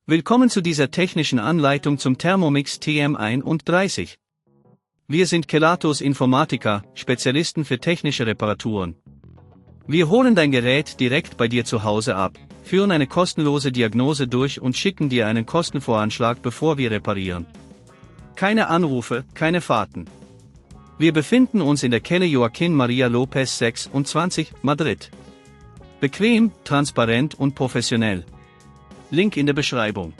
Willkommen zu dieser technischen Anleitung zum Thermomix TM31. Wir sind Kelatos Informática, Spezialisten für technische Reparaturen. Wir holen dein Gerät direkt bei dir zu Hause ab, führen eine kostenlose Diagnose durch und schicken dir einen Kostenvoranschlag, bevor wir reparieren. Keine Anrufe, keine Fahrten. Wir befinden uns in der Calle Joaquín María López 26, Madrid. Bequem, transparent und professionell. Link in der Beschreibung.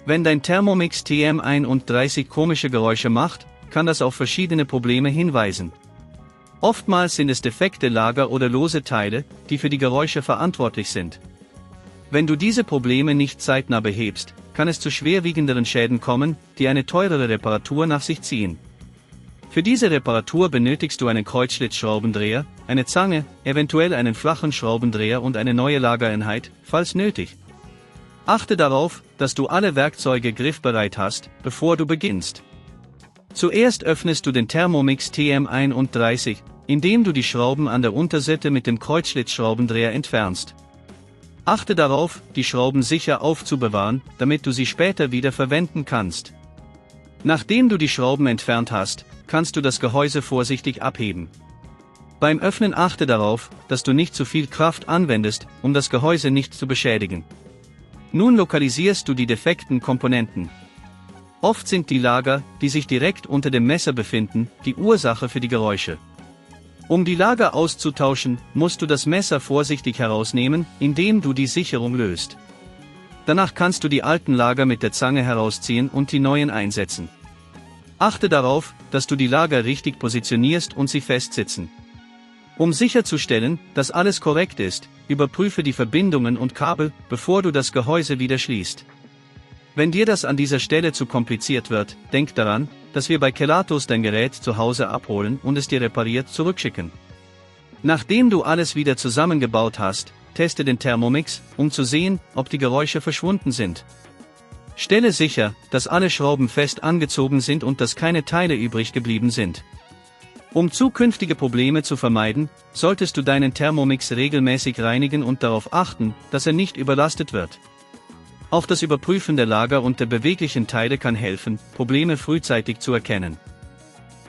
Wenn dein Thermomix TM31 komische Geräusche macht, kann das auf verschiedene Probleme hinweisen. Oftmals sind es defekte Lager oder lose Teile, die für die Geräusche verantwortlich sind. Wenn du diese Probleme nicht zeitnah behebst, kann es zu schwerwiegenderen Schäden kommen, die eine teurere Reparatur nach sich ziehen. Für diese Reparatur benötigst du einen Kreuzschlitzschraubendreher, eine Zange, eventuell einen flachen Schraubendreher und eine neue Lagereinheit, falls nötig. Achte darauf, dass du alle Werkzeuge griffbereit hast, bevor du beginnst. Zuerst öffnest du den Thermomix TM31, indem du die Schrauben an der Unterseite mit dem Kreuzschlitzschraubendreher entfernst. Achte darauf, die Schrauben sicher aufzubewahren, damit du sie später wieder verwenden kannst. Nachdem du die Schrauben entfernt hast, kannst du das Gehäuse vorsichtig abheben. Beim Öffnen achte darauf, dass du nicht zu viel Kraft anwendest, um das Gehäuse nicht zu beschädigen. Nun lokalisierst du die defekten Komponenten. Oft sind die Lager, die sich direkt unter dem Messer befinden, die Ursache für die Geräusche. Um die Lager auszutauschen, musst du das Messer vorsichtig herausnehmen, indem du die Sicherung löst. Danach kannst du die alten Lager mit der Zange herausziehen und die neuen einsetzen. Achte darauf, dass du die Lager richtig positionierst und sie festsitzen. Um sicherzustellen, dass alles korrekt ist, überprüfe die Verbindungen und Kabel, bevor du das Gehäuse wieder schließt. Wenn dir das an dieser Stelle zu kompliziert wird, denk daran, dass wir bei Kelatos dein Gerät zu Hause abholen und es dir repariert zurückschicken. Nachdem du alles wieder zusammengebaut hast, teste den Thermomix, um zu sehen, ob die Geräusche verschwunden sind. Stelle sicher, dass alle Schrauben fest angezogen sind und dass keine Teile übrig geblieben sind. Um zukünftige Probleme zu vermeiden, solltest du deinen Thermomix regelmäßig reinigen und darauf achten, dass er nicht überlastet wird. Auch das Überprüfen der Lager und der beweglichen Teile kann helfen, Probleme frühzeitig zu erkennen.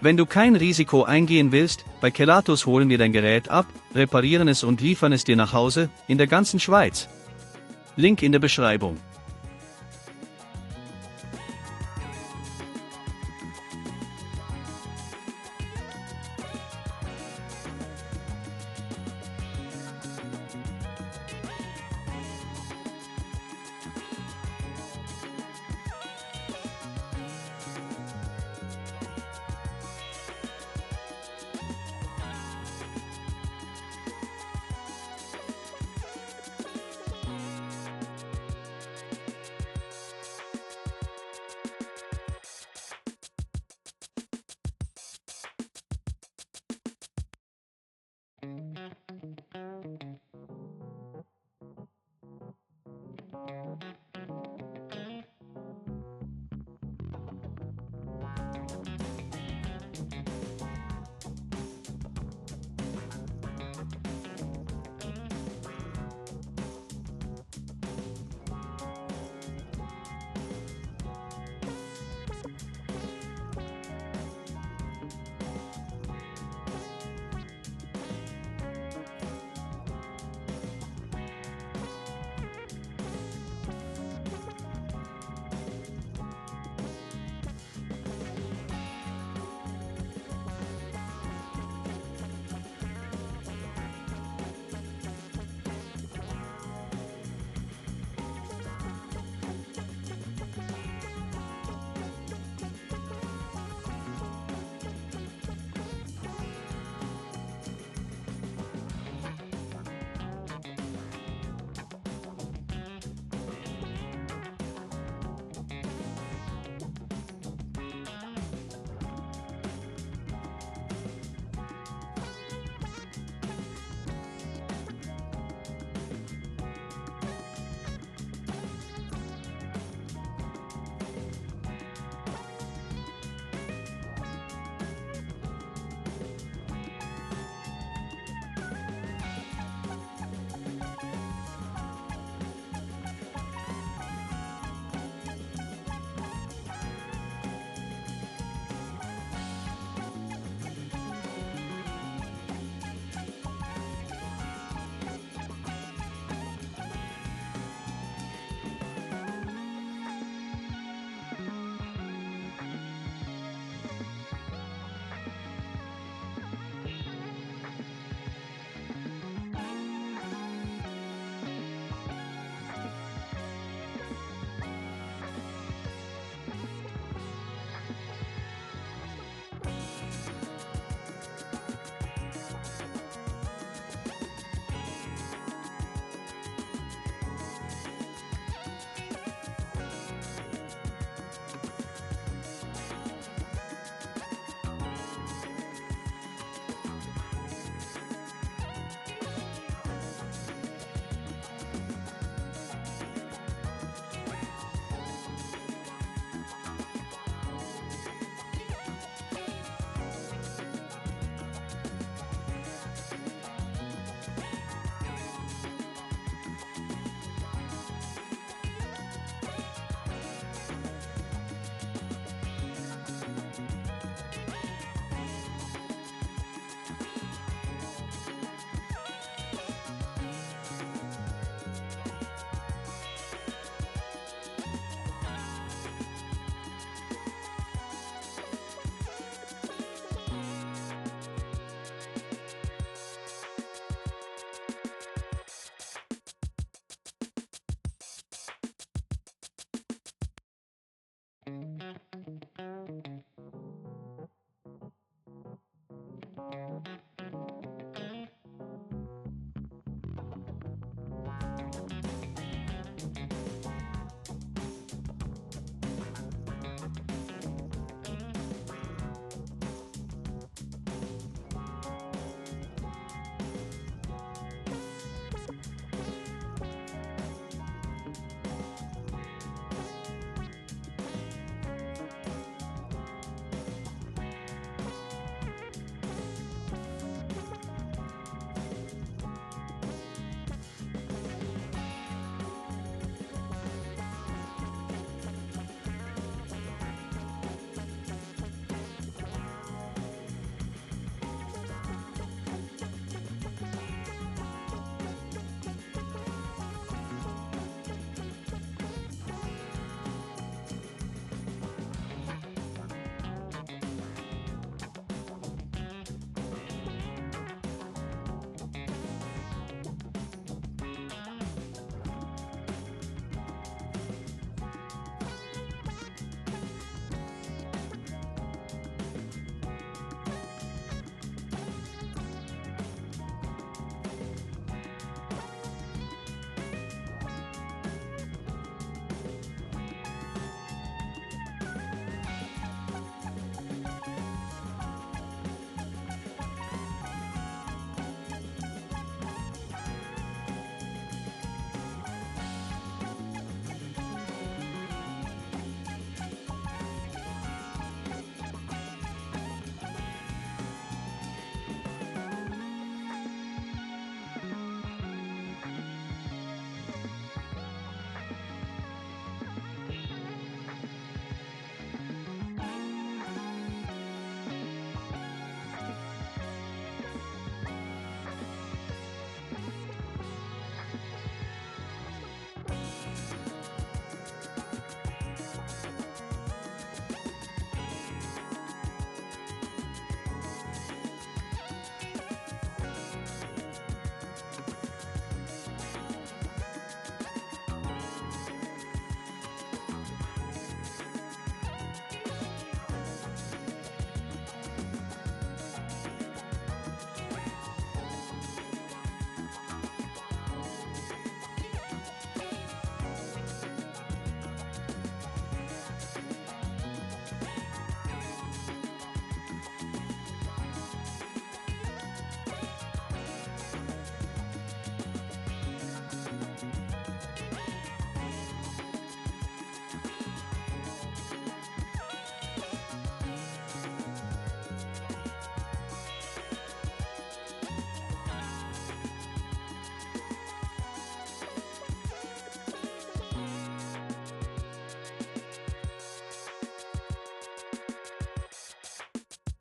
Wenn du kein Risiko eingehen willst, bei Kelatos holen wir dein Gerät ab, reparieren es und liefern es dir nach Hause, in der ganzen Schweiz. Link in der Beschreibung.